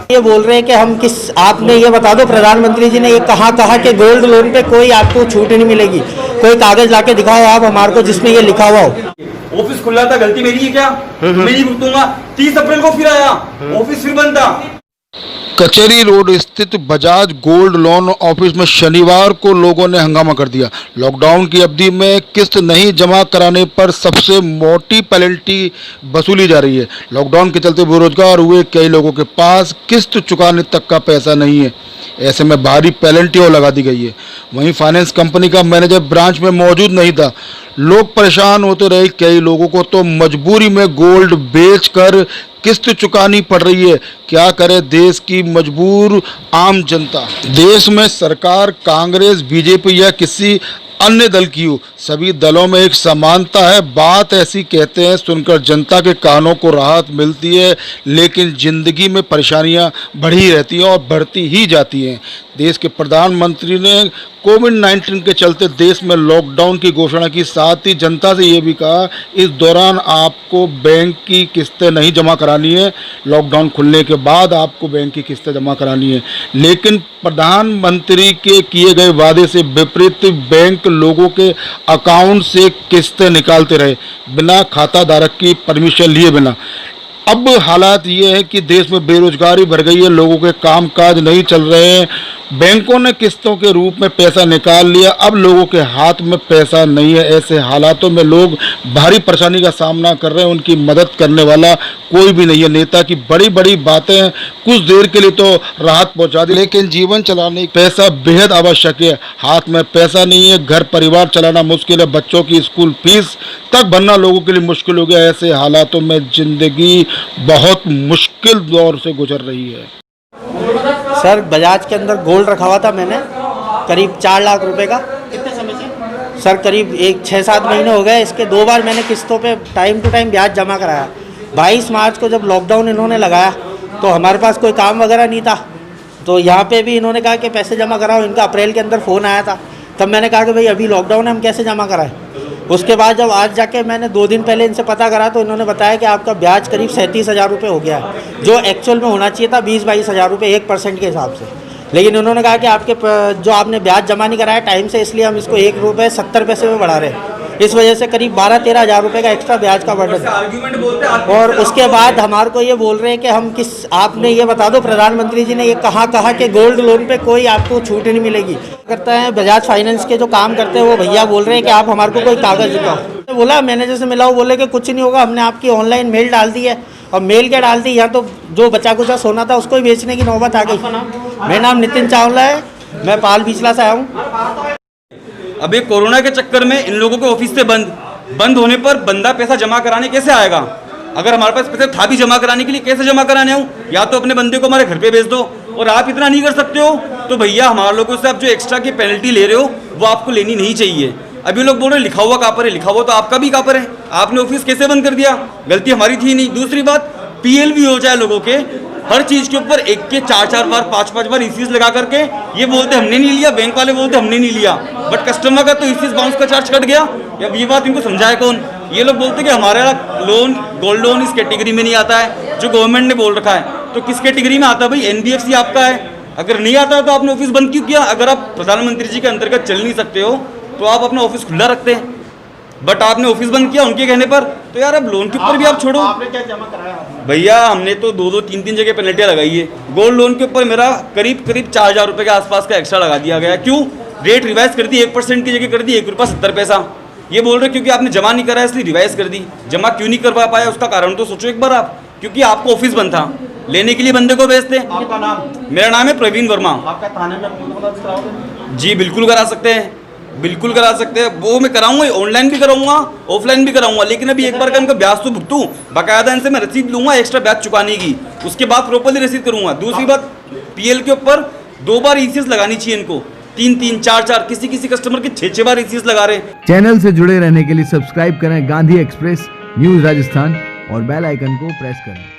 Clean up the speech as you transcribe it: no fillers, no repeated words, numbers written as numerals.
ये बोल रहे हैं कि हम किस, आपने ये बता दो प्रधानमंत्री जी ने ये कहा कि गोल्ड लोन पे कोई आपको छूट नहीं मिलेगी। कोई कागज लाके दिखाओ आप हमारे को जिसमें ये लिखा हुआ हो। ऑफिस खुला था, गलती मेरी है क्या? मैं नहीं भुगतूंगा। 30 अप्रैल को फिर आया, ऑफिस फिर बंद था। कचहरी रोड स्थित बजाज गोल्ड लोन ऑफिस में शनिवार को लोगों ने हंगामा कर दिया। लॉकडाउन की अवधि में किस्त नहीं जमा कराने पर सबसे मोटी पेनल्टी वसूली जा रही है। लॉकडाउन के चलते बेरोजगार हुए कई लोगों के पास किस्त चुकाने तक का पैसा नहीं है। ऐसे में भारी पेनल्टी और लगा दी गई है। वहीं फाइनेंस कंपनी का मैनेजर ब्रांच में मौजूद नहीं था। लोग परेशान होते रहे। कई लोगों को तो मजबूरी में गोल्ड बेचकर किस्त चुकानी पड़ रही है। क्या करे देश की मजबूर आम जनता। देश में सरकार कांग्रेस, बीजेपी या किसी अन्य दल की हो, सभी दलों में एक समानता है। बात ऐसी कहते हैं सुनकर जनता के कानों को राहत मिलती है, लेकिन जिंदगी में परेशानियां बढ़ी रहती हैं और बढ़ती ही जाती हैं। देश के प्रधानमंत्री ने कोविड-19 के चलते देश में लॉकडाउन की घोषणा की, साथ ही जनता से ये भी कहा इस दौरान आपको बैंक की किस्तें नहीं जमा करानी है। लॉकडाउन खुलने के बाद आपको बैंक की किस्तें जमा करानी है। लेकिन प्रधानमंत्री के किए गए वादे से विपरीत बैंक लोगों के अकाउंट से किस्तें निकालते रहे, बिना खाता धारक की परमिशन लिए बिना। अब हालात ये है कि देश में बेरोजगारी बढ़ गई है, लोगों के कामकाज नहीं चल रहे हैं। बैंकों ने किस्तों के रूप में पैसा निकाल लिया, अब लोगों के हाथ में पैसा नहीं है। ऐसे हालातों में लोग भारी परेशानी का सामना कर रहे हैं। उनकी मदद करने वाला कोई भी नहीं है। नेता की बड़ी बड़ी बातें कुछ देर के लिए तो राहत पहुंचा दी, लेकिन जीवन चलाने पैसा बेहद आवश्यक है। हाथ में पैसा नहीं है, घर परिवार चलाना मुश्किल है, बच्चों की स्कूल फीस तक भरना लोगों के लिए मुश्किल हो गया। ऐसे हालातों में जिंदगी बहुत मुश्किल दौर से गुजर रही है। सर बजाज के अंदर गोल्ड रखा हुआ था मैंने, करीब 4 लाख रुपए का। कितने समय से? सर करीब 6-7 महीने हो गए। इसके 2 बार मैंने किस्तों पे टाइम टू टाइम ब्याज जमा कराया। 22 मार्च को जब लॉकडाउन इन्होंने लगाया तो हमारे पास कोई काम वगैरह नहीं था, तो यहाँ पे भी इन्होंने कहा कि पैसे जमा कराओ। इनका अप्रैल के अंदर फ़ोन आया था, तब मैंने कहा कि भाई अभी लॉकडाउन है, हम कैसे जमा कराएं। उसके बाद जब आज जाके मैंने 2 दिन पहले इनसे पता करा तो इन्होंने बताया कि आपका ब्याज करीब 37,000 रुपये हो गया है, जो एक्चुअल में होना चाहिए था 20-22 हज़ार रुपये 1% के हिसाब से। लेकिन उन्होंने कहा कि आपके जो आपने ब्याज जमा नहीं कराया टाइम से, इसलिए हम इसको 1 रुपये 70 पैसे में बढ़ा रहे हैं। इस वजह से करीब 12-13 हज़ार रुपये का एक्स्ट्रा ब्याज का बर्डन। और उसके बाद हमारे को ये बोल रहे हैं कि हम किस, आपने ये बता दो प्रधानमंत्री जी ने ये कहा कि गोल्ड लोन पे कोई आपको छूट नहीं मिलेगी। करता है बजाज फाइनेंस के जो काम करते हैं वो भैया बोल रहे हैं कि आप हमारे को कोई कागज दिखाओ। बोला मैनेजर से मिला, वो बोले कि कुछ नहीं होगा, हमने आपकी ऑनलाइन मेल डाल दी है। और मेल क्या डाल दी, यहाँ तो जो बचा कुचा सोना था उसको ही बेचने की नौबत आ गई। मेरा नाम नितिन चावला है, मैं पाल बिचला से आया हूँ। अब ये कोरोना के चक्कर में इन लोगों के ऑफिस से बंद होने पर बंदा पैसा जमा कराने कैसे आएगा? अगर हमारे पास पैसा था भी जमा कराने के लिए, कैसे जमा कराने आऊँ? या तो अपने बंदे को हमारे घर पे भेज दो, और आप इतना नहीं कर सकते हो तो भैया हमारे लोगों से आप जो एक्स्ट्रा की पेनल्टी ले रहे हो वो आपको लेनी नहीं चाहिए। अभी लोग बोल रहे लिखा हुआ कहाँ पर है, लिखा हुआ तो आपका भी कहाँ पर है? आपने ऑफिस कैसे बंद कर दिया? गलती हमारी थी नहीं। दूसरी बात, पीएल भी हो जाए लोगों के, हर चीज़ के ऊपर 1 के 4-4 बार 5-5 बार ईसीएस लगा करके ये बोलते हमने नहीं लिया, बैंक वाले बोलते हमने नहीं लिया, बट कस्टमर का तो ईसीएस बाउंस का चार्ज कट गया। अब ये बात इनको समझाए कौन? ये लोग बोलते कि हमारा लोन गोल्ड लोन इस कैटेगरी में नहीं आता है जो गवर्नमेंट ने बोल रखा है। तो किस कैटेगरी में आता है भाई? एनबीएफसी आपका है। अगर नहीं आता है तो आपने ऑफिस बंद क्यों किया? अगर आप प्रधानमंत्री जी के अंतर्गत चल नहीं सकते हो तो आप अपना ऑफिस खुला रखते हैं, बट आपने ऑफिस बंद किया उनके कहने पर। तो यार अब लोन के ऊपर भी आप छोड़ो। आपने क्या जमा कराया? भैया हमने तो 2-2, 3-3 जगह पेनल्टियाँ लगाई है। गोल्ड लोन के ऊपर मेरा करीब 4,000 रुपये के आसपास का एक्स्ट्रा लगा दिया गया। क्यों? रेट रिवाइज कर दी, 1% की जगह कर दी 1 रुपया 70 पैसा। ये बोल रहे क्योंकि आपने जमा नहीं कराया इसलिए रिवाइज कर दी। जमा क्यों नहीं करवा पाया उसका कारण तो सोचो एक बार आप। क्योंकि आपको ऑफिस बंद था, लेने के लिए बंदे को भेजते। आपका नाम? मेरा नाम है प्रवीण वर्मा। आपका थाने में मुकदमा कराओगे? जी बिल्कुल करा सकते हैं, बिल्कुल करा सकते हैं। वो मैं कराऊंगा, ऑनलाइन भी कराऊंगा, ऑफलाइन भी कराऊंगा। लेकिन अभी एक बार का इनका ब्याज तो भुगतूं, बाकायदा इनसे मैं रसीद लूंगा एक्स्ट्रा ब्याज चुकाने की, उसके बाद प्रॉपर्ली रसीद करूंगा। दूसरी बात, पीएल के ऊपर 2 बार ईसीएस लगानी चाहिए इनको, 3-3, 4-4, किसी कस्टमर के 6-6 बार ईसीएस लगा रहे। चैनल से जुड़े रहने के लिए सब्सक्राइब करें गांधी एक्सप्रेस न्यूज राजस्थान और बेल आइकन को प्रेस करें।